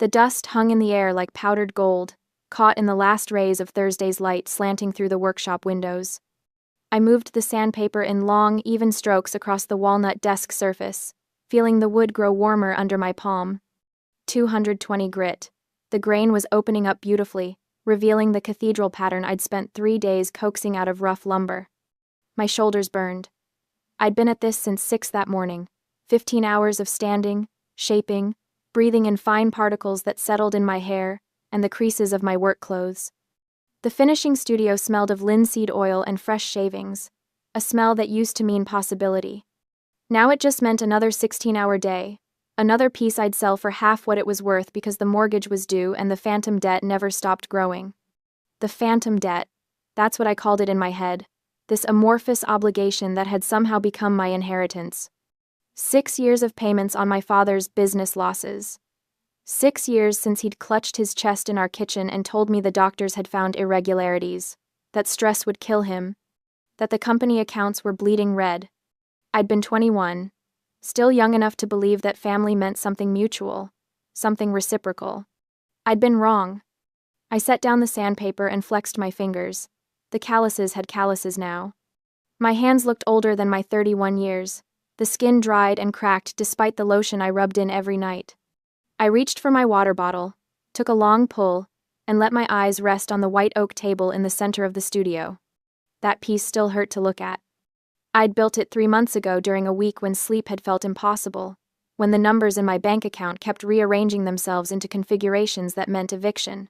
The dust hung in the air like powdered gold, caught in the last rays of Thursday's light slanting through the workshop windows. I moved the sandpaper in long, even strokes across the walnut desk surface, feeling the wood grow warmer under my palm. 220 grit. The grain was opening up beautifully, revealing the cathedral pattern I'd spent 3 days coaxing out of rough lumber. My shoulders burned. I'd been at this since 6 that morning, 15 hours of standing, shaping, breathing in fine particles that settled in my hair and the creases of my work clothes. The finishing studio smelled of linseed oil and fresh shavings, a smell that used to mean possibility. Now it just meant another 16-hour day, another piece I'd sell for half what it was worth because the mortgage was due and the phantom debt never stopped growing. The phantom debt, that's what I called it in my head, this amorphous obligation that had somehow become my inheritance. 6 years of payments on my father's business losses. 6 years since he'd clutched his chest in our kitchen and told me the doctors had found irregularities, that stress would kill him, that the company accounts were bleeding red. I'd been 21, still young enough to believe that family meant something mutual, something reciprocal. I'd been wrong. I set down the sandpaper and flexed my fingers. The calluses had calluses now. My hands looked older than my 31 years. The skin dried and cracked despite the lotion I rubbed in every night. I reached for my water bottle, took a long pull, and let my eyes rest on the white oak table in the center of the studio. That piece still hurt to look at. I'd built it 3 months ago during a week when sleep had felt impossible, when the numbers in my bank account kept rearranging themselves into configurations that meant eviction.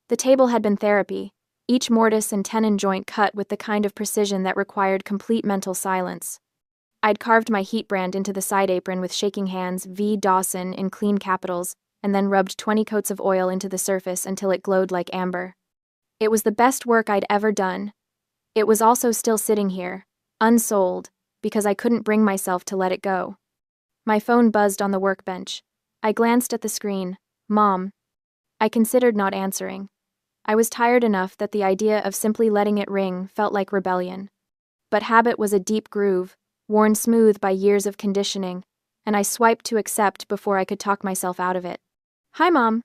The table had been therapy, each mortise and tenon joint cut with the kind of precision that required complete mental silence. I'd carved my heat brand into the side apron with shaking hands, V. Dawson in clean capitals, and then rubbed 20 coats of oil into the surface until it glowed like amber. It was the best work I'd ever done. It was also still sitting here, unsold, because I couldn't bring myself to let it go. My phone buzzed on the workbench. I glanced at the screen. Mom. I considered not answering. I was tired enough that the idea of simply letting it ring felt like rebellion. But habit was a deep groove, worn smooth by years of conditioning, and I swiped to accept before I could talk myself out of it. Hi, Mom.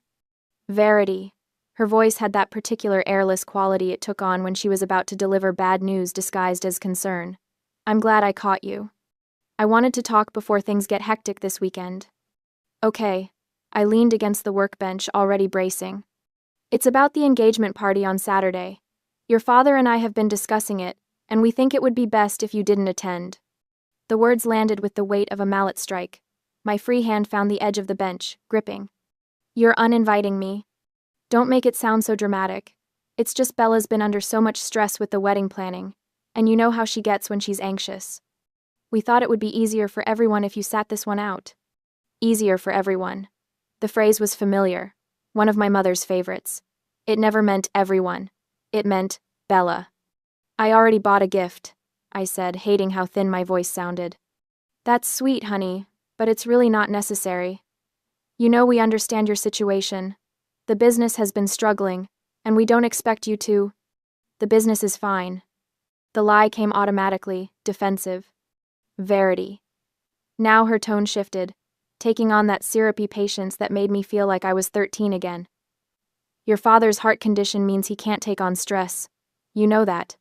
Verity. Her voice had that particular airless quality it took on when she was about to deliver bad news disguised as concern. I'm glad I caught you. I wanted to talk before things get hectic this weekend. Okay. I leaned against the workbench, already bracing. It's about the engagement party on Saturday. Your father and I have been discussing it, and we think it would be best if you didn't attend. The words landed with the weight of a mallet strike. My free hand found the edge of the bench, gripping. You're uninviting me. Don't make it sound so dramatic. It's just Bella's been under so much stress with the wedding planning, and you know how she gets when she's anxious. We thought it would be easier for everyone if you sat this one out. Easier for everyone. The phrase was familiar, one of my mother's favorites. It never meant everyone. It meant Bella. I already bought a gift, I said, hating how thin my voice sounded. That's sweet, honey, but it's really not necessary. You know we understand your situation. The business has been struggling, and we don't expect you to. The business is fine. The lie came automatically, defensive. Verity. Now her tone shifted, taking on that syrupy patience that made me feel like I was 13 again. Your father's heart condition means he can't take on stress. You know that.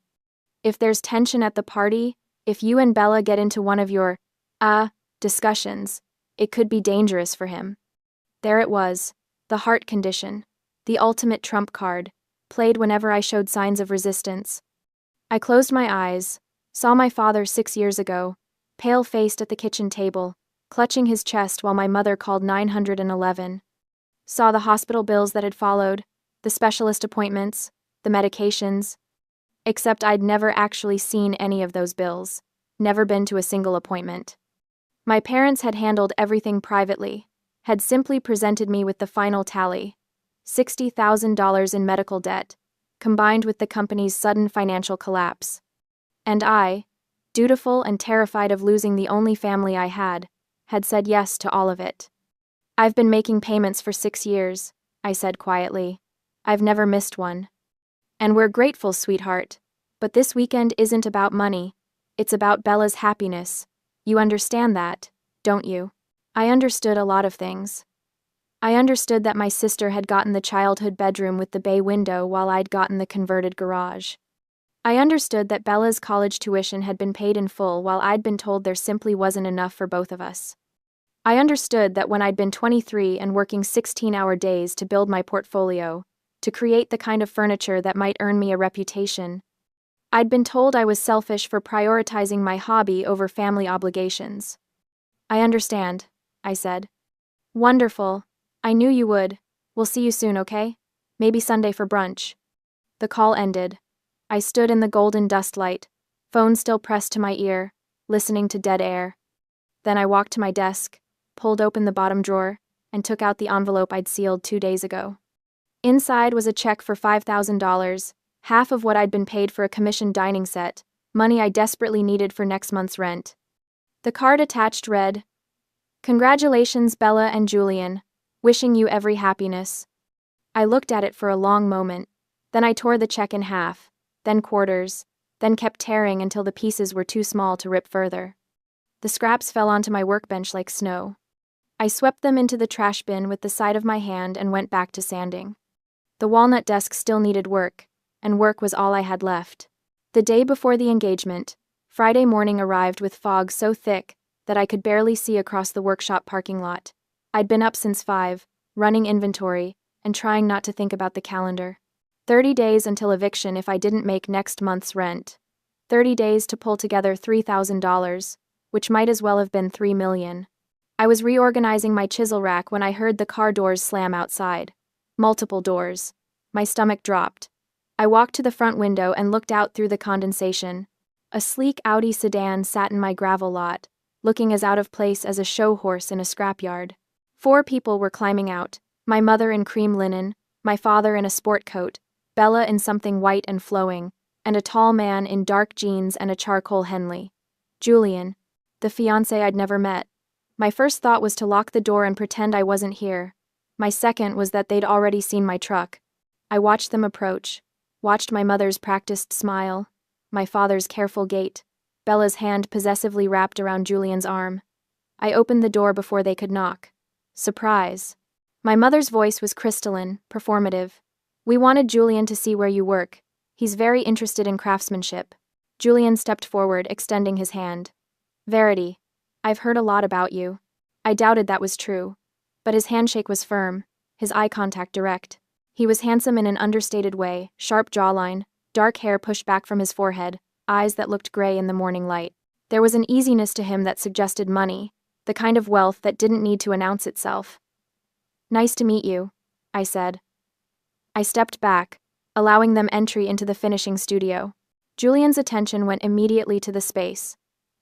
If there's tension at the party, if you and Bella get into one of your, discussions, it could be dangerous for him. There it was, the heart condition, the ultimate trump card, played whenever I showed signs of resistance. I closed my eyes, saw my father 6 years ago, pale-faced at the kitchen table, clutching his chest while my mother called 911. Saw the hospital bills that had followed, the specialist appointments, the medications. Except I'd never actually seen any of those bills, never been to a single appointment. My parents had handled everything privately, had simply presented me with the final tally, $60,000 in medical debt, combined with the company's sudden financial collapse. And I, dutiful and terrified of losing the only family I had said yes to all of it. I've been making payments for 6 years, I said quietly. I've never missed one. And we're grateful, sweetheart. But this weekend isn't about money. It's about Bella's happiness. You understand that, don't you? I understood a lot of things. I understood that my sister had gotten the childhood bedroom with the bay window while I'd gotten the converted garage. I understood that Bella's college tuition had been paid in full while I'd been told there simply wasn't enough for both of us. I understood that when I'd been 23 and working 16-hour days to build my portfolio, to create the kind of furniture that might earn me a reputation, I'd been told I was selfish for prioritizing my hobby over family obligations. I understand, I said. Wonderful. I knew you would. We'll see you soon, okay? Maybe Sunday for brunch. The call ended. I stood in the golden dust light, phone still pressed to my ear, listening to dead air. Then I walked to my desk, pulled open the bottom drawer, and took out the envelope I'd sealed 2 days ago. Inside was a check for $5,000, half of what I'd been paid for a commissioned dining set, money I desperately needed for next month's rent. The card attached read, "Congratulations, Bella and Julian. Wishing you every happiness." I looked at it for a long moment, then I tore the check in half, then quarters, then kept tearing until the pieces were too small to rip further. The scraps fell onto my workbench like snow. I swept them into the trash bin with the side of my hand and went back to sanding. The walnut desk still needed work, and work was all I had left. The day before the engagement, Friday morning arrived with fog so thick that I could barely see across the workshop parking lot. I'd been up since 5, running inventory, and trying not to think about the calendar. 30 days until eviction if I didn't make next month's rent. 30 days to pull together $3,000, which might as well have been $3 million. I was reorganizing my chisel rack when I heard the car doors slam outside. Multiple doors. My stomach dropped. I walked to the front window and looked out through the condensation. A sleek Audi sedan sat in my gravel lot, looking as out of place as a show horse in a scrapyard. 4 people were climbing out, my mother in cream linen, my father in a sport coat, Bella in something white and flowing, and a tall man in dark jeans and a charcoal Henley. Julian, the fiancé I'd never met. My first thought was to lock the door and pretend I wasn't here. My second was that they'd already seen my truck. I watched them approach, watched my mother's practiced smile, my father's careful gait, Bella's hand possessively wrapped around Julian's arm. I opened the door before they could knock. Surprise. My mother's voice was crystalline, performative. "We wanted Julian to see where you work. He's very interested in craftsmanship." Julian stepped forward, extending his hand. "Verity, I've heard a lot about you." I doubted that was true. But his handshake was firm, his eye contact direct. He was handsome in an understated way, sharp jawline, dark hair pushed back from his forehead, eyes that looked gray in the morning light. There was an easiness to him that suggested money, the kind of wealth that didn't need to announce itself. "Nice to meet you," I said. I stepped back, allowing them entry into the finishing studio. Julian's attention went immediately to the space.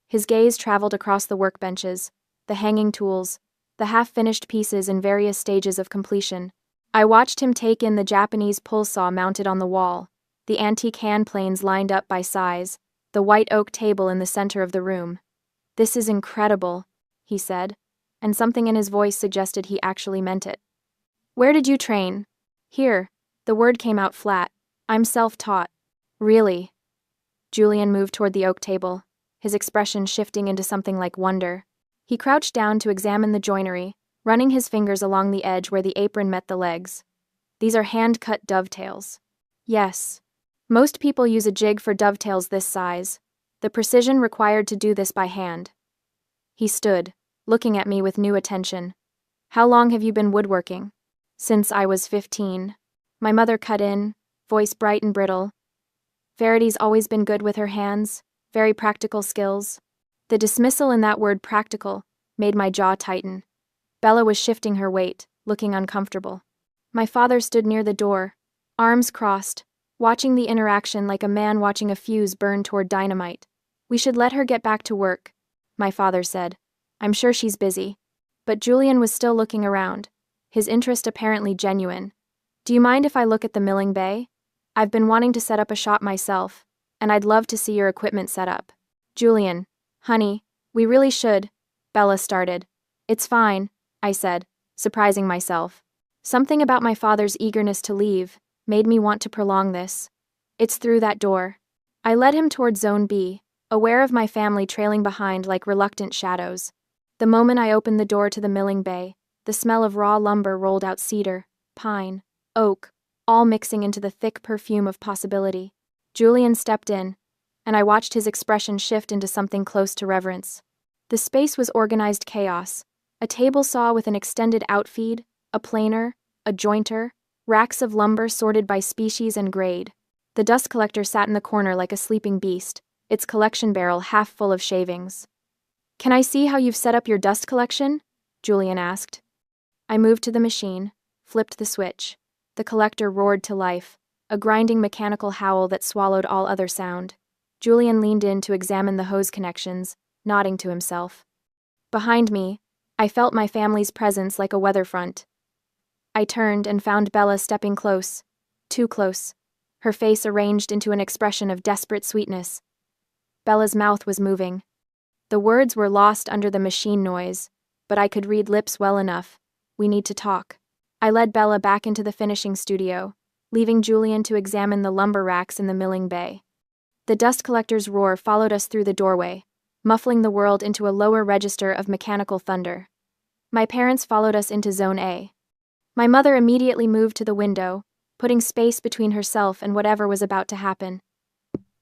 His gaze traveled across the workbenches, the hanging tools, the half-finished pieces in various stages of completion. I watched him take in the Japanese pull saw mounted on the wall, the antique hand planes lined up by size, the white oak table in the center of the room. "This is incredible," he said, and something in his voice suggested he actually meant it. "Where did you train?" "Here." The word came out flat. "I'm self-taught." "Really?" Julian moved toward the oak table, his expression shifting into something like wonder. He crouched down to examine the joinery, running his fingers along the edge where the apron met the legs. "These are hand-cut dovetails." "Yes. Most people use a jig for dovetails this size. The precision required to do this by hand." He stood, looking at me with new attention. "How long have you been woodworking?" "Since I was 15. My mother cut in, voice bright and brittle. "Verity's always been good with her hands, very practical skills." The dismissal in that word practical made my jaw tighten. Bella was shifting her weight, looking uncomfortable. My father stood near the door, arms crossed, watching the interaction like a man watching a fuse burn toward dynamite. "We should let her get back to work," my father said. "I'm sure she's busy." But Julian was still looking around, his interest apparently genuine. "Do you mind if I look at the milling bay? I've been wanting to set up a shop myself, and I'd love to see your equipment set up." "Julian, honey, we really should," Bella started. "It's fine," I said, surprising myself. Something about my father's eagerness to leave made me want to prolong this. "It's through that door." I led him toward Zone B, aware of my family trailing behind like reluctant shadows. The moment I opened the door to the milling bay, The smell of raw lumber rolled out cedar, pine, oak, all mixing into the thick perfume of possibility. Julian stepped in, and I watched his expression shift into something close to reverence. The space was organized chaos. A table saw with an extended outfeed, a planer, a jointer, racks of lumber sorted by species and grade. The dust collector sat in the corner like a sleeping beast, its collection barrel half full of shavings. "Can I see how you've set up your dust collection?" Julian asked. I moved to the machine, flipped the switch. The collector roared to life, a grinding mechanical howl that swallowed all other sound. Julian leaned in to examine the hose connections, nodding to himself. Behind me, I felt my family's presence like a weather front. I turned and found Bella stepping close, too close, her face arranged into an expression of desperate sweetness. Bella's mouth was moving. The words were lost under the machine noise, but I could read lips well enough. "We need to talk." I led Bella back into the finishing studio, leaving Julian to examine the lumber racks in the milling bay. The dust collector's roar followed us through the doorway, muffling the world into a lower register of mechanical thunder. My parents followed us into Zone A. My mother immediately moved to the window, putting space between herself and whatever was about to happen.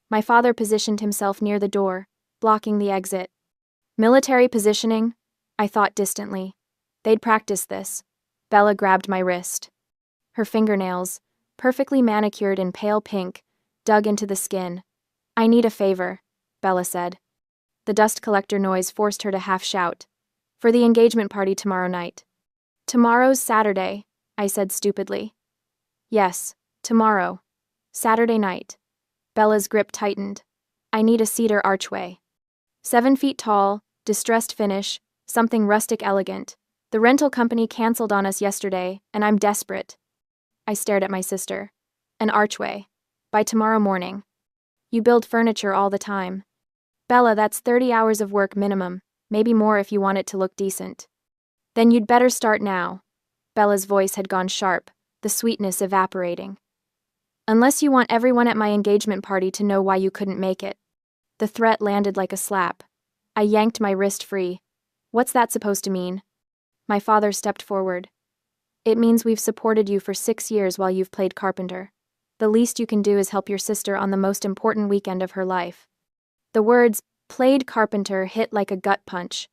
My father positioned himself near the door, blocking the exit. Military positioning? I thought distantly. They'd practiced this. Bella grabbed my wrist. Her fingernails, perfectly manicured in pale pink, dug into the skin. "I need a favor," Bella said. The dust collector noise forced her to half shout. "For the engagement party tomorrow night." "Tomorrow's Saturday," I said stupidly. "Yes, tomorrow. Saturday night." Bella's grip tightened. "I need a cedar archway. 7 feet tall, distressed finish, something rustic elegant. The rental company canceled on us yesterday, and I'm desperate." I stared at my sister. "An archway. By tomorrow morning. You build furniture all the time." "Bella, that's 30 hours of work minimum, maybe more if you want it to look decent." "Then you'd better start now." Bella's voice had gone sharp, the sweetness evaporating. "Unless you want everyone at my engagement party to know why you couldn't make it." The threat landed like a slap. I yanked my wrist free. "What's that supposed to mean?" My father stepped forward. "It means we've supported you for 6 years while you've played carpenter. The least you can do is help your sister on the most important weekend of her life." The words, "played carpenter," hit like a gut punch.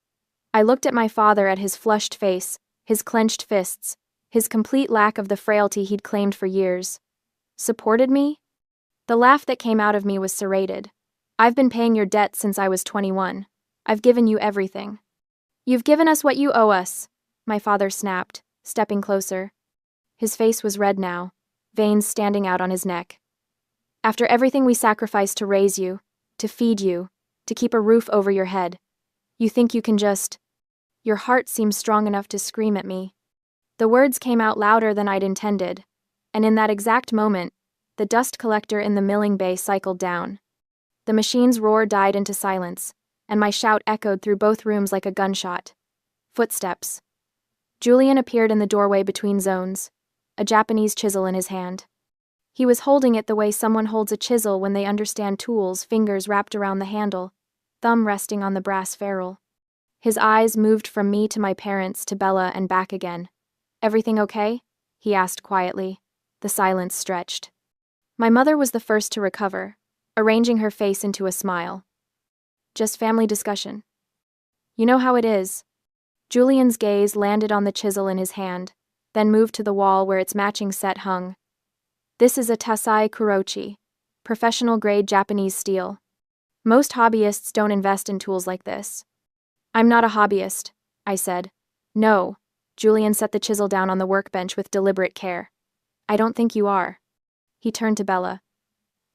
I looked at my father, at his flushed face, his clenched fists, his complete lack of the frailty he'd claimed for years. "Supported me?" The laugh that came out of me was serrated. "I've been paying your debt since I was 21. I've given you everything." "You've given us what you owe us," my father snapped, stepping closer. His face was red now, veins standing out on his neck. "After everything we sacrificed to raise you, to feed you, to keep a roof over your head, you think you can just—" Your heart seems strong enough to scream at me. The words came out louder than I'd intended, and in that exact moment, the dust collector in the milling bay cycled down. The machine's roar died into silence, and my shout echoed through both rooms like a gunshot. Footsteps. Julian appeared in the doorway between zones, a Japanese chisel in his hand. He was holding it the way someone holds a chisel when they understand tools, fingers wrapped around the handle, thumb resting on the brass ferrule. His eyes moved from me to my parents to Bella and back again. "Everything okay?" he asked quietly. The silence stretched. My mother was the first to recover, arranging her face into a smile. "Just family discussion. You know how it is." Julian's gaze landed on the chisel in his hand, then moved to the wall where its matching set hung. "This is a Tasai Kurochi, professional-grade Japanese steel. Most hobbyists don't invest in tools like this." "I'm not a hobbyist," I said. "No." Julian set the chisel down on the workbench with deliberate care. "I don't think you are." He turned to Bella.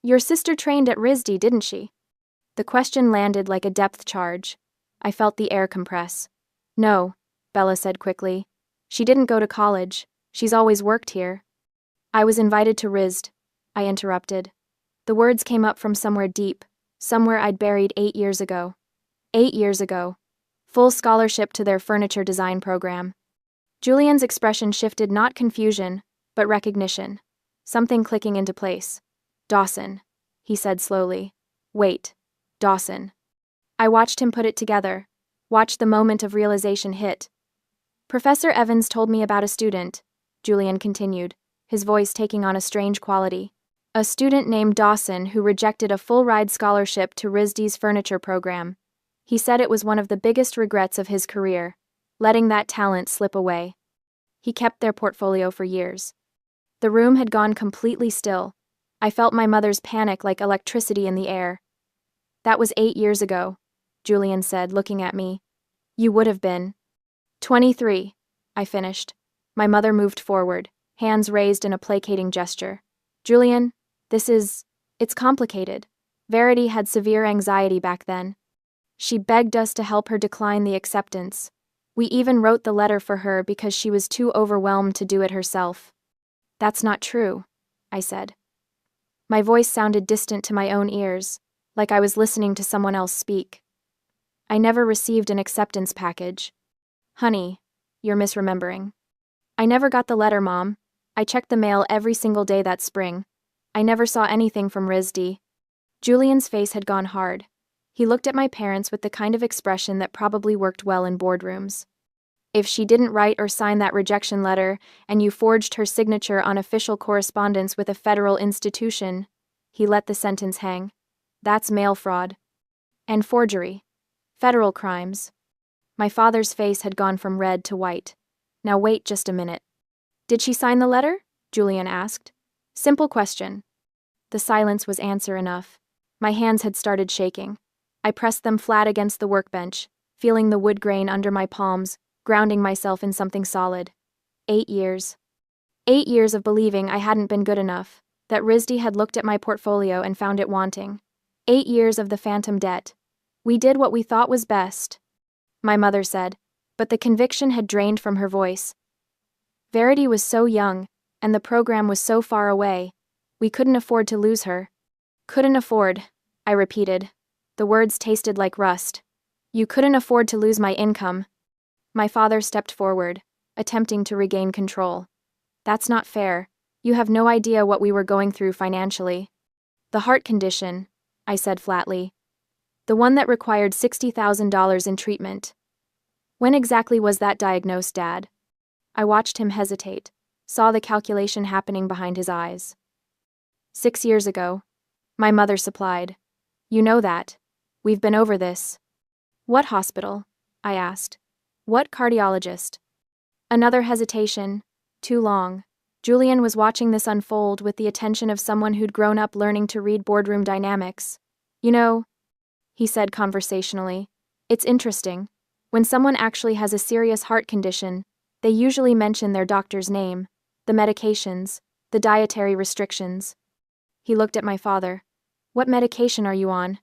"Your sister trained at RISD, didn't she?" The question landed like a depth charge. I felt the air compress. "No," Bella said quickly. "She didn't go to college. She's always worked here." "I was invited to RISD," I interrupted. The words came up from somewhere deep, somewhere I'd buried 8 years ago. 8 years ago. Full scholarship to their furniture design program. Julian's expression shifted, not confusion, but recognition. Something clicking into place. "Dawson," he said slowly. "Wait. Dawson." I watched him put it together, watched the moment of realization hit. Professor Evans told me about a student, Julian continued, his voice taking on a strange quality. A student named Dawson who rejected a full-ride scholarship to RISD's furniture program. He said it was one of the biggest regrets of his career, letting that talent slip away. He kept their portfolio for years. The room had gone completely still. I felt my mother's panic like electricity in the air. That was 8 years ago, Julian said, looking at me. You would have been 23, I finished. My mother moved forward, hands raised in a placating gesture. Julian, it's complicated. Verity had severe anxiety back then. She begged us to help her decline the acceptance. We even wrote the letter for her because she was too overwhelmed to do it herself. That's not true, I said. My voice sounded distant to my own ears, like I was listening to someone else speak. I never received an acceptance package. Honey, you're misremembering. I never got the letter, Mom. I checked the mail every single day that spring. I never saw anything from RISD. Julian's face had gone hard. He looked at my parents with the kind of expression that probably worked well in boardrooms. If she didn't write or sign that rejection letter, and you forged her signature on official correspondence with a federal institution, he let the sentence hang. That's mail fraud. And forgery. Federal crimes. My father's face had gone from red to white. Now wait just a minute. Did she sign the letter? Julian asked. Simple question. The silence was answer enough. My hands had started shaking. I pressed them flat against the workbench, feeling the wood grain under my palms, grounding myself in something solid. 8 years. 8 years of believing I hadn't been good enough, that RISD had looked at my portfolio and found it wanting. 8 years of the phantom debt. We did what we thought was best, my mother said, but the conviction had drained from her voice. Verity was so young, and the program was so far away. We couldn't afford to lose her. Couldn't afford, I repeated. The words tasted like rust. You couldn't afford to lose my income. My father stepped forward, attempting to regain control. That's not fair. You have no idea what we were going through financially. The heart condition, I said flatly. The one that required $60,000 in treatment. When exactly was that diagnosed, Dad? I watched him hesitate, saw the calculation happening behind his eyes. 6 years ago, my mother supplied. You know that. We've been over this. What hospital? I asked. What cardiologist? Another hesitation. Too long. Julian was watching this unfold with the attention of someone who'd grown up learning to read boardroom dynamics. You know, he said conversationally, it's interesting. When someone actually has a serious heart condition, they usually mention their doctor's name, the medications, the dietary restrictions. He looked at my father. What medication are you on?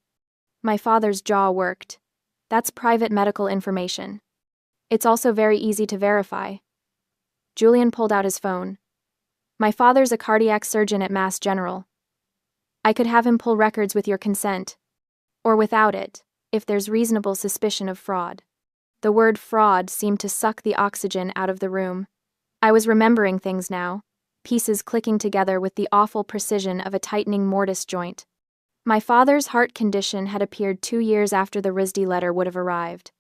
My father's jaw worked. That's private medical information. It's also very easy to verify. Julian pulled out his phone. My father's a cardiac surgeon at Mass General. I could have him pull records with your consent. Or without it, if there's reasonable suspicion of fraud. The word fraud seemed to suck the oxygen out of the room. I was remembering things now, pieces clicking together with the awful precision of a tightening mortise joint. My father's heart condition had appeared 2 years after the RISD letter would have arrived.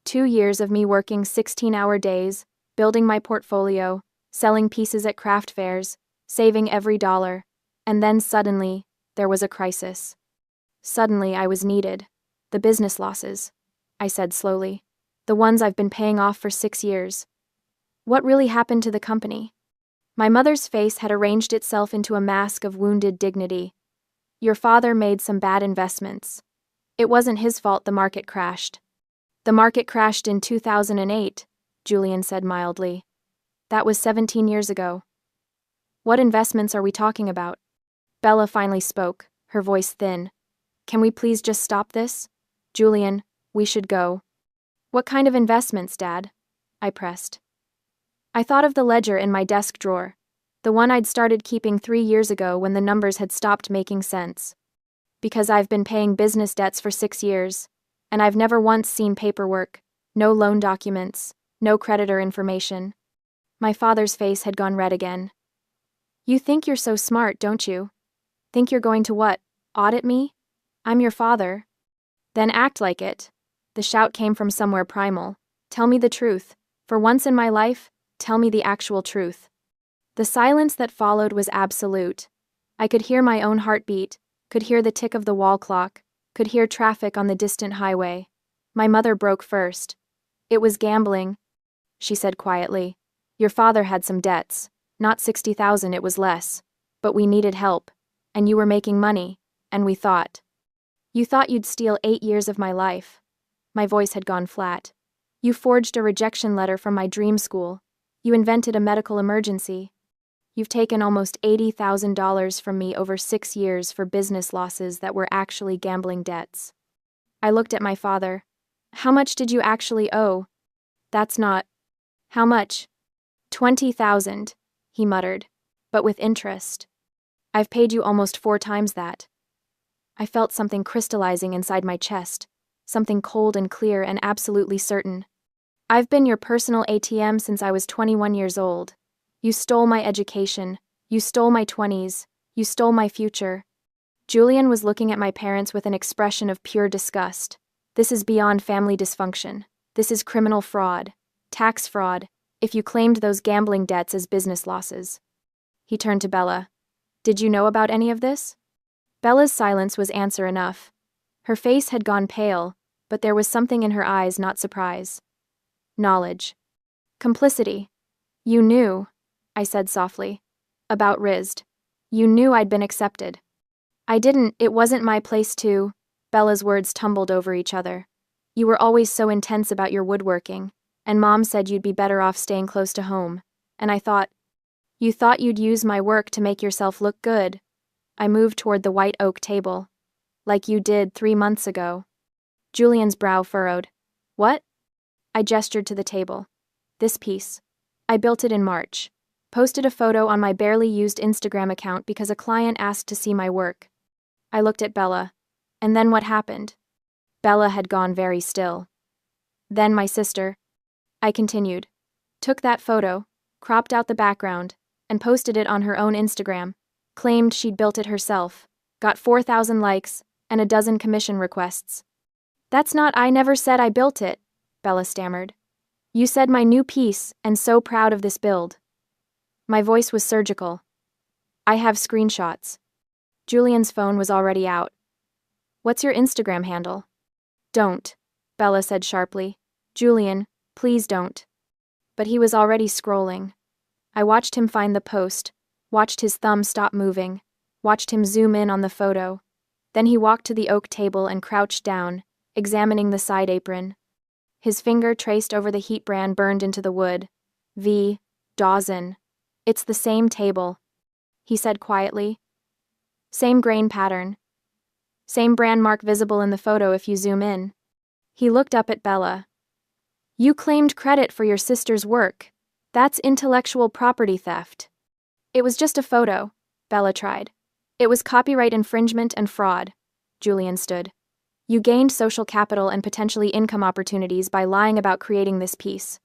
2 years of me working 16-hour days, building my portfolio, selling pieces at craft fairs, saving every dollar, and then suddenly, there was a crisis. Suddenly I was needed. The business losses, I said slowly. The ones I've been paying off for 6 years. What really happened to the company? My mother's face had arranged itself into a mask of wounded dignity. Your father made some bad investments. It wasn't his fault the market crashed. The market crashed in 2008, Julian said mildly. That was 17 years ago. What investments are we talking about? Bella finally spoke, her voice thin. Can we please just stop this? Julian, we should go. What kind of investments, Dad? I pressed. I thought of the ledger in my desk drawer, the one I'd started keeping 3 years ago when the numbers had stopped making sense. Because I've been paying business debts for 6 years, and I've never once seen paperwork, no loan documents, no creditor information. My father's face had gone red again. You think you're so smart, don't you? Think you're going to what, audit me? I'm your father. Then act like it. The shout came from somewhere primal. Tell me the truth. For once in my life, tell me the actual truth." The silence that followed was absolute. I could hear my own heartbeat, could hear the tick of the wall clock, could hear traffic on the distant highway. My mother broke first. "It was gambling," she said quietly. "Your father had some debts. Not 60,000, it was less. But we needed help. And you were making money. And we thought. You thought you'd steal 8 years of my life." My voice had gone flat. "You forged a rejection letter from my dream school. You invented a medical emergency. You've taken almost $80,000 from me over 6 years for business losses that were actually gambling debts." I looked at my father. "How much did you actually owe?" "That's not." "How much?" "20,000, he muttered, "but with interest. I've paid you almost 4 times that." I felt something crystallizing inside my chest, something cold and clear and absolutely certain. "I've been your personal ATM since I was 21 years old. You stole my education, you stole my 20s, you stole my future." Julian was looking at my parents with an expression of pure disgust. "This is beyond family dysfunction. This is criminal fraud, tax fraud, if you claimed those gambling debts as business losses." He turned to Bella. "Did you know about any of this?" Bella's silence was answer enough. Her face had gone pale, but there was something in her eyes, not surprise. Knowledge. Complicity. "You knew," I said softly. "About Rizd. You knew I'd been accepted." "I didn't, it wasn't my place to." Bella's words tumbled over each other. "You were always so intense about your woodworking, and Mom said you'd be better off staying close to home. And I thought, you thought you'd use my work to make yourself look good." I moved toward the white oak table. "Like you did 3 months ago." Julian's brow furrowed. "What?" I gestured to the table. "This piece. I built it in March. Posted a photo on my barely used Instagram account because a client asked to see my work." I looked at Bella. "And then what happened?" Bella had gone very still. "Then my sister," I continued, "took that photo, cropped out the background, and posted it on her own Instagram. Claimed she'd built it herself, got 4,000 likes, and a dozen commission requests." "That's not, I never said I built it," Bella stammered. "You said my new piece, and so proud of this build." My voice was surgical. "I have screenshots." Julian's phone was already out. "What's your Instagram handle?" "Don't," Bella said sharply. "Julian, please don't." But he was already scrolling. I watched him find the post, watched his thumb stop moving, watched him zoom in on the photo. Then he walked to the oak table and crouched down, examining the side apron. His finger traced over the heat brand burned into the wood. "V. Dawson. It's the same table," he said quietly. "Same grain pattern. Same brand mark visible in the photo if you zoom in." He looked up at Bella. "You claimed credit for your sister's work. That's intellectual property theft." "It was just a photo," Bella tried. "It was copyright infringement and fraud." Julian stood. "You gained social capital and potentially income opportunities by lying about creating this piece.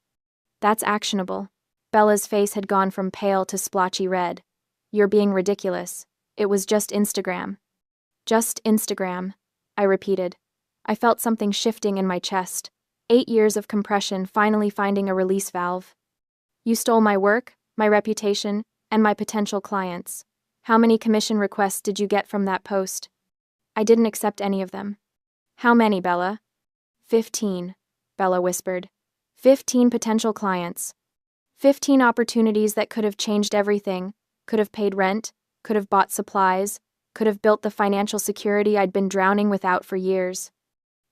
That's actionable." Bella's face had gone from pale to splotchy red. "You're being ridiculous. It was just Instagram." "Just Instagram," I repeated. I felt something shifting in my chest. 8 years of compression finally finding a release valve. "You stole my work, my reputation, and my potential clients. How many commission requests did you get from that post?" "I didn't accept any of them." "How many, Bella?" 15, Bella whispered. 15 potential clients. 15 opportunities that could have changed everything, could have paid rent, could have bought supplies, could have built the financial security I'd been drowning without for years.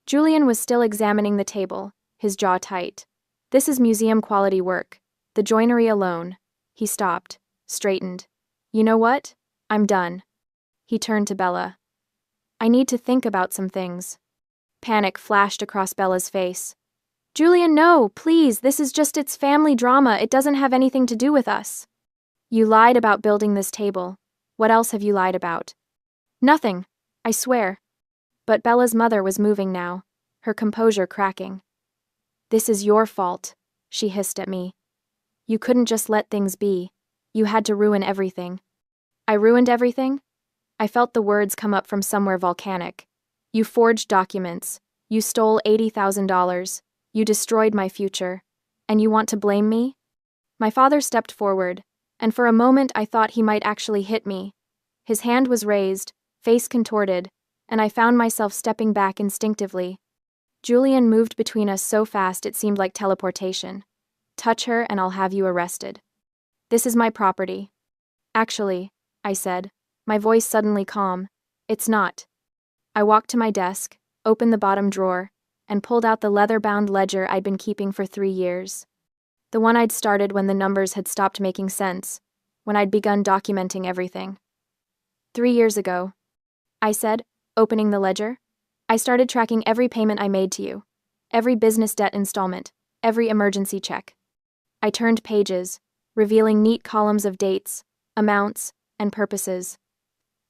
Julian was still examining the table, his jaw tight. "This is museum-quality work. The joinery alone." He stopped, straightened. "You know what? I'm done." He turned to Bella. "I need to think about some things." Panic flashed across Bella's face. "Julian, no, please, this is just its family drama. It doesn't have anything to do with us." "You lied about building this table. What else have you lied about?" "Nothing, I swear." But Bella's mother was moving now, her composure cracking. "This is your fault," she hissed at me. "You couldn't just let things be. You had to ruin everything." "I ruined everything?" I felt the words come up from somewhere volcanic. "You forged documents. You stole $80,000. You destroyed my future. And you want to blame me? My father stepped forward, and for a moment I thought he might actually hit me. His hand was raised, face contorted, and I found myself stepping back instinctively. Julian moved between us so fast it seemed like teleportation. Touch her and I'll have you arrested. This is my property. Actually, I said, my voice suddenly calm, it's not. I walked to my desk, opened the bottom drawer, and pulled out the leather-bound ledger I'd been keeping for 3 years. The one I'd started when the numbers had stopped making sense, when I'd begun documenting everything. 3 years ago, I said, opening the ledger, I started tracking every payment I made to you, every business debt installment, every emergency check. I turned pages, revealing neat columns of dates, amounts, and purposes.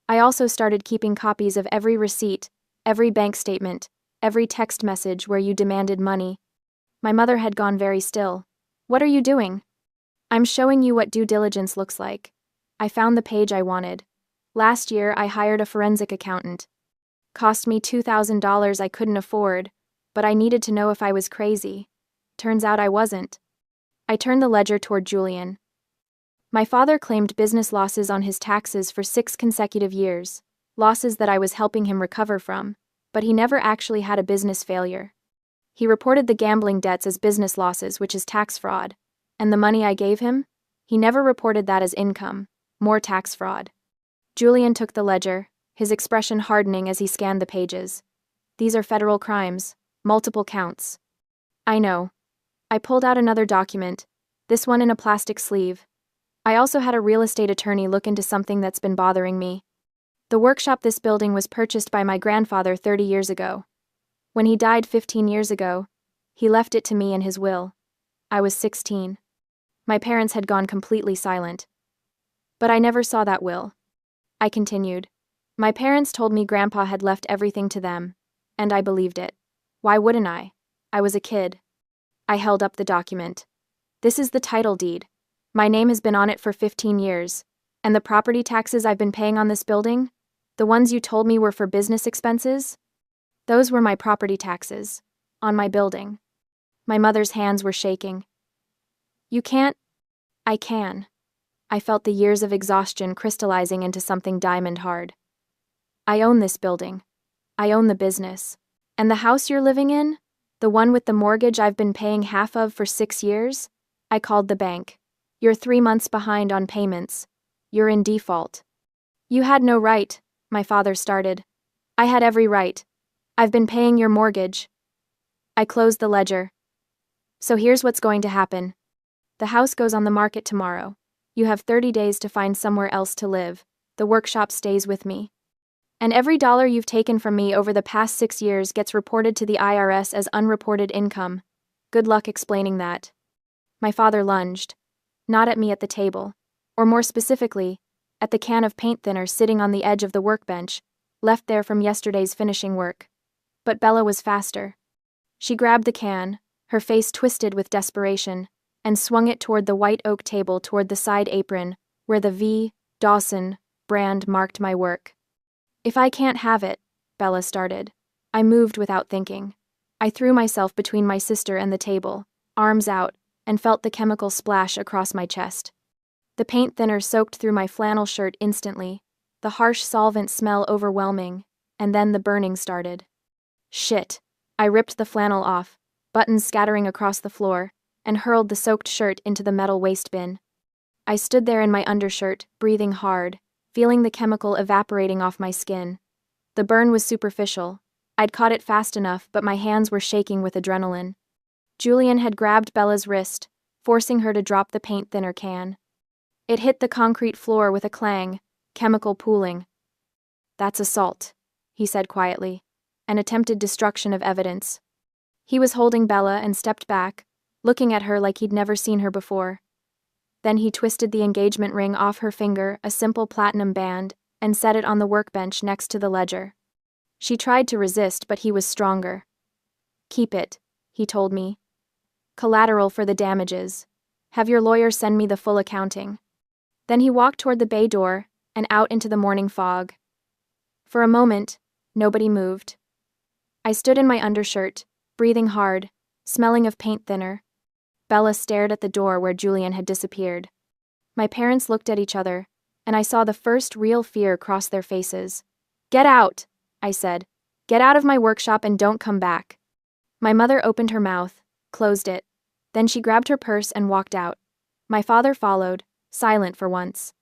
I also started keeping copies of every receipt, every bank statement, every text message where you demanded money. My mother had gone very still. What are you doing? I'm showing you what due diligence looks like. I found the page I wanted. Last year, I hired a forensic accountant. Cost me $2,000 I couldn't afford, but I needed to know if I was crazy. Turns out I wasn't. I turned the ledger toward Julian. My father claimed business losses on his taxes for 6 consecutive years, losses that I was helping him recover from, but he never actually had a business failure. He reported the gambling debts as business losses, which is tax fraud, and the money I gave him? He never reported that as income, more tax fraud. Julian took the ledger, his expression hardening as he scanned the pages. These are federal crimes, multiple counts. I know. I pulled out another document, this one in a plastic sleeve. I also had a real estate attorney look into something that's been bothering me. The workshop this building was purchased by my grandfather 30 years ago. When he died 15 years ago, he left it to me in his will. I was 16. My parents had gone completely silent. But I never saw that will. I continued. My parents told me Grandpa had left everything to them, and I believed it. Why wouldn't I? I was a kid. I held up the document. This is the title deed. My name has been on it for 15 years, and the property taxes I've been paying on this building, the ones you told me were for business expenses, those were my property taxes, on my building. My mother's hands were shaking. You can't. I can. I felt the years of exhaustion crystallizing into something diamond hard. I own this building. I own the business. And the house you're living in? The one with the mortgage I've been paying half of for 6 years? I called the bank. You're 3 months behind on payments. You're in default. You had no right, my father started. I had every right. I've been paying your mortgage. I closed the ledger. So here's what's going to happen. The house goes on the market tomorrow. You have 30 days to find somewhere else to live. The workshop stays with me. And every dollar you've taken from me over the past 6 years gets reported to the IRS as unreported income. Good luck explaining that. My father lunged. Not at me at the table, or more specifically, at the can of paint thinner sitting on the edge of the workbench, left there from yesterday's finishing work. But Bella was faster. She grabbed the can, her face twisted with desperation, and swung it toward the white oak table toward the side apron, where the V. Dawson brand marked my work. If I can't have it, Bella started. I moved without thinking. I threw myself between my sister and the table, arms out, and felt the chemical splash across my chest. The paint thinner soaked through my flannel shirt instantly, the harsh solvent smell overwhelming, and then the burning started. Shit. I ripped the flannel off, buttons scattering across the floor, and hurled the soaked shirt into the metal waste bin. I stood there in my undershirt, breathing hard, feeling the chemical evaporating off my skin. The burn was superficial. I'd caught it fast enough, but my hands were shaking with adrenaline. Julian had grabbed Bella's wrist, forcing her to drop the paint thinner can. It hit the concrete floor with a clang, chemical pooling. That's assault, he said quietly, an attempted destruction of evidence. He was holding Bella and stepped back, looking at her like he'd never seen her before. Then he twisted the engagement ring off her finger, a simple platinum band, and set it on the workbench next to the ledger. She tried to resist, but he was stronger. Keep it, he told me. Collateral for the damages. Have your lawyer send me the full accounting. Then he walked toward the bay door and out into the morning fog. For a moment, nobody moved. I stood in my undershirt, breathing hard, smelling of paint thinner. Bella stared at the door where Julian had disappeared. My parents looked at each other, and I saw the first real fear cross their faces. "Get out," I said. "Get out of my workshop and don't come back." My mother opened her mouth, closed it. Then she grabbed her purse and walked out. My father followed, silent for once.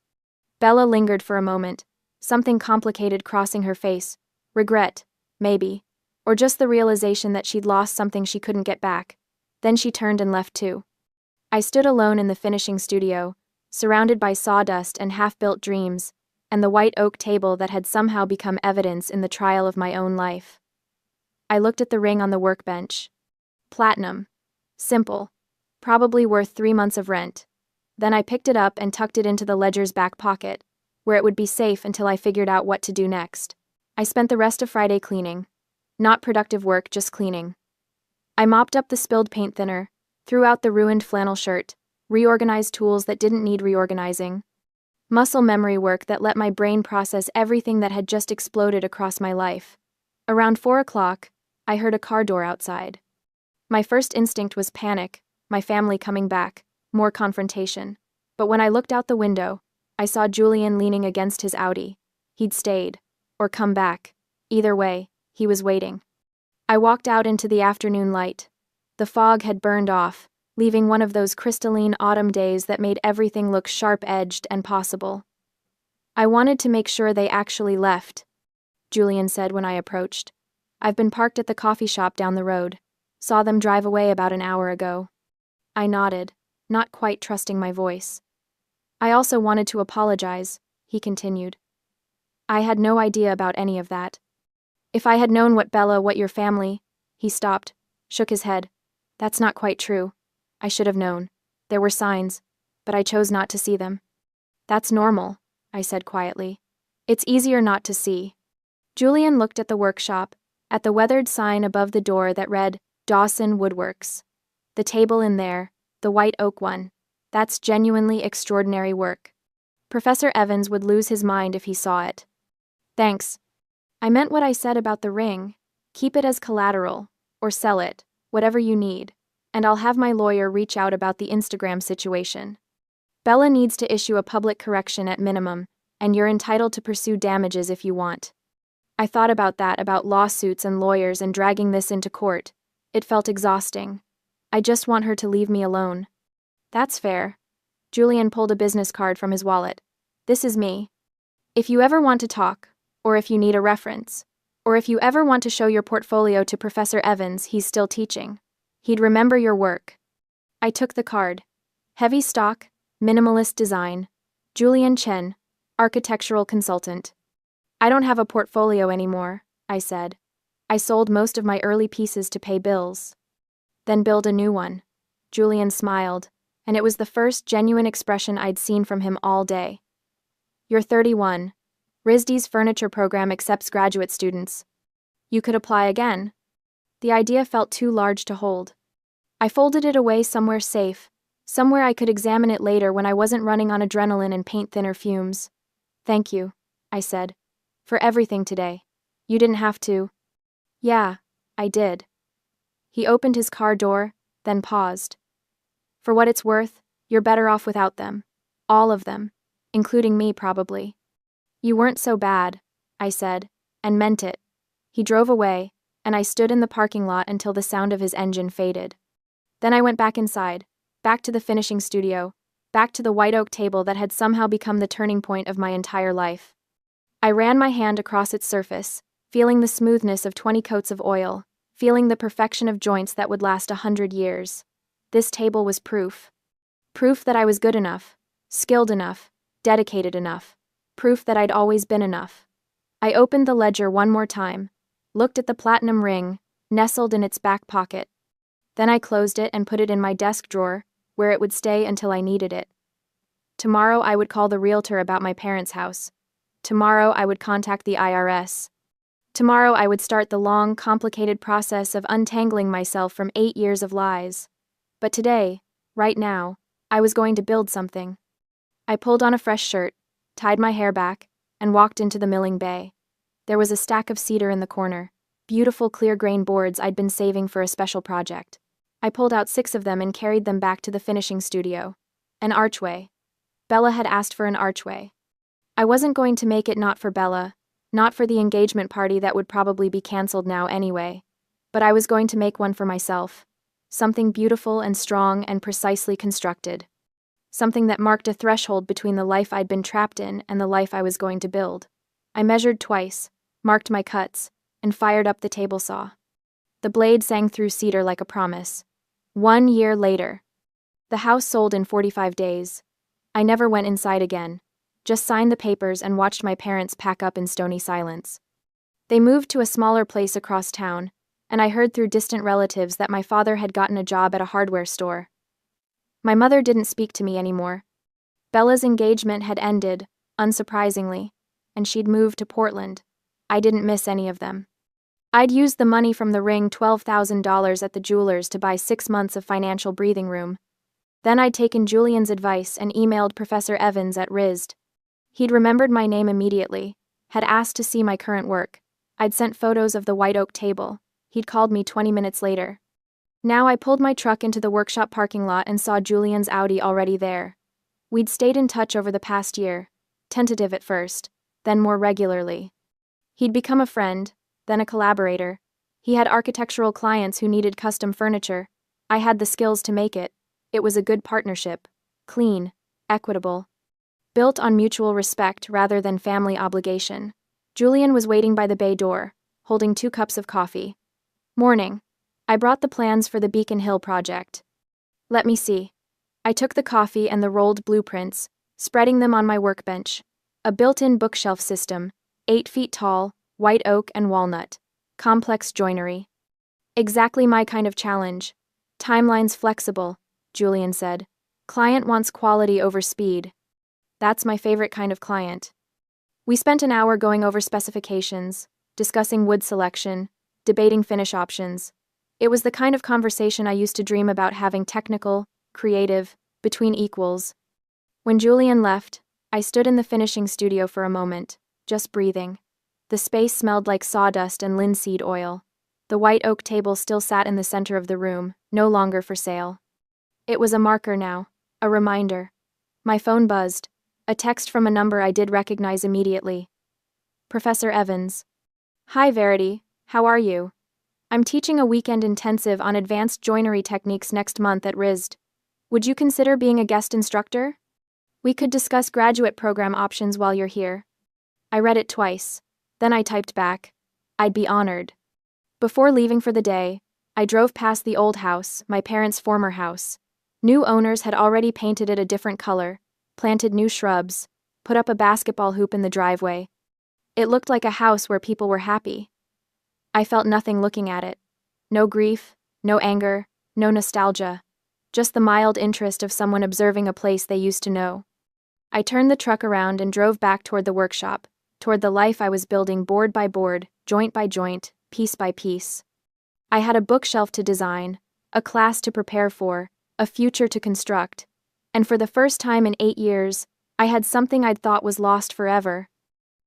Bella lingered for a moment, something complicated crossing her face. Regret, maybe. Or just the realization that she'd lost something she couldn't get back. Then she turned and left too. I stood alone in the finishing studio, surrounded by sawdust and half-built dreams, and the white oak table that had somehow become evidence in the trial of my own life. I looked at the ring on the workbench. Platinum. Simple. Probably worth 3 months of rent. Then I picked it up and tucked it into the ledger's back pocket, where it would be safe until I figured out what to do next. I spent the rest of Friday cleaning. Not productive work, just cleaning. I mopped up the spilled paint thinner, threw out the ruined flannel shirt, reorganized tools that didn't need reorganizing. Muscle memory work that let my brain process everything that had just exploded across my life. Around 4 o'clock, I heard a car door outside. My first instinct was panic, my family coming back, more confrontation. But when I looked out the window, I saw Julian leaning against his Audi. He'd stayed, or come back. Either way, he was waiting. I walked out into the afternoon light. The fog had burned off, leaving one of those crystalline autumn days that made everything look sharp-edged and possible. "I wanted to make sure they actually left," Julian said when I approached. "I've been parked at the coffee shop down the road. Saw them drive away about an hour ago." I nodded, not quite trusting my voice. "I also wanted to apologize," he continued. "I had no idea about any of that. If I had known what your family—" He stopped, shook his head. "That's not quite true. I should have known. There were signs, but I chose not to see them." "That's normal," I said quietly. "It's easier not to see." Julian looked at the workshop, at the weathered sign above the door that read, "Dawson Woodworks." The table in there, the white oak one. That's genuinely extraordinary work. Professor Evans would lose his mind if he saw it. "Thanks. I meant what I said about the ring. Keep it as collateral, or sell it, whatever you need, and I'll have my lawyer reach out about the Instagram situation. Bella needs to issue a public correction at minimum, and you're entitled to pursue damages if you want." I thought about lawsuits and lawyers and dragging this into court. It felt exhausting. I just want her to leave me alone. "That's fair." Julian pulled a business card from his wallet. "This is me. If you ever want to talk, or if you need a reference, or if you ever want to show your portfolio to Professor Evans, he's still teaching. He'd remember your work." I took the card. Heavy stock, minimalist design. Julian Chen, architectural consultant. "I don't have a portfolio anymore," I said. "I sold most of my early pieces to pay bills." "Then build a new one." Julian smiled, and it was the first genuine expression I'd seen from him all day. "You're 31. RISD's furniture program accepts graduate students. You could apply again." The idea felt too large to hold. I folded it away somewhere safe, somewhere I could examine it later when I wasn't running on adrenaline and paint thinner fumes. "Thank you," I said, "for everything today. You didn't have to." "Yeah, I did." He opened his car door, then paused. "For what it's worth, you're better off without them. All of them. Including me, probably." "You weren't so bad," I said, and meant it. He drove away, and I stood in the parking lot until the sound of his engine faded. Then I went back inside, back to the finishing studio, back to the white oak table that had somehow become the turning point of my entire life. I ran my hand across its surface, feeling the smoothness of 20 coats of oil, feeling the perfection of joints that would last 100 years. This table was proof. Proof that I was good enough, skilled enough, dedicated enough. Proof that I'd always been enough. I opened the ledger one more time, looked at the platinum ring, nestled in its back pocket. Then I closed it and put it in my desk drawer, where it would stay until I needed it. Tomorrow I would call the realtor about my parents' house. Tomorrow I would contact the IRS. Tomorrow I would start the long, complicated process of untangling myself from 8 years of lies. But today, right now, I was going to build something. I pulled on a fresh shirt, tied my hair back, and walked into the milling bay. There was a stack of cedar in the corner, beautiful clear grain boards I'd been saving for a special project. I pulled out 6 of them and carried them back to the finishing studio. An archway. Bella had asked for an archway. I wasn't going to make it not for Bella, not for the engagement party that would probably be cancelled now anyway, but I was going to make one for myself. Something beautiful and strong and precisely constructed. Something that marked a threshold between the life I'd been trapped in and the life I was going to build. I measured twice, marked my cuts, and fired up the table saw. The blade sang through cedar like a promise. 1 year later. The house sold in 45 days. I never went inside again, just signed the papers and watched my parents pack up in stony silence. They moved to a smaller place across town, and I heard through distant relatives that my father had gotten a job at a hardware store. My mother didn't speak to me anymore. Bella's engagement had ended, unsurprisingly, and she'd moved to Portland. I didn't miss any of them. I'd used the money from the ring, $12,000 at the jeweler's, to buy 6 months of financial breathing room. Then I'd taken Julian's advice and emailed Professor Evans at RISD. He'd remembered my name immediately, had asked to see my current work. I'd sent photos of the white oak table. He'd called me 20 minutes later. Now I pulled my truck into the workshop parking lot and saw Julian's Audi already there. We'd stayed in touch over the past year, tentative at first, then more regularly. He'd become a friend, then a collaborator. He had architectural clients who needed custom furniture. I had the skills to make it. It was a good partnership. Clean, equitable. Built on mutual respect rather than family obligation. Julian was waiting by the bay door, holding 2 cups of coffee. Morning. I brought the plans for the Beacon Hill project. Let me see. I took the coffee and the rolled blueprints, spreading them on my workbench. A built-in bookshelf system, 8 feet tall, white oak and walnut. Complex joinery. Exactly my kind of challenge. Timelines flexible, Julian said. Client wants quality over speed. That's my favorite kind of client. We spent an hour going over specifications, discussing wood selection, debating finish options. It was the kind of conversation I used to dream about having, technical, creative, between equals. When Julian left, I stood in the finishing studio for a moment, just breathing. The space smelled like sawdust and linseed oil. The white oak table still sat in the center of the room, no longer for sale. It was a marker now, a reminder. My phone buzzed, a text from a number I did recognize immediately. Professor Evans. Hi Verity, how are you? I'm teaching a weekend intensive on advanced joinery techniques next month at RISD. Would you consider being a guest instructor? We could discuss graduate program options while you're here. I read it twice. Then I typed back, I'd be honored. Before leaving for the day, I drove past the old house, my parents' former house. New owners had already painted it a different color, planted new shrubs, put up a basketball hoop in the driveway. It looked like a house where people were happy. I felt nothing looking at it. No grief, no anger, no nostalgia. Just the mild interest of someone observing a place they used to know. I turned the truck around and drove back toward the workshop, toward the life I was building, board by board, joint by joint, piece by piece. I had a bookshelf to design, a class to prepare for, a future to construct, and for the first time in 8 years, I had something I'd thought was lost forever.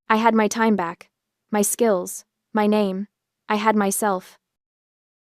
I had my time back, my skills, my name. I had myself.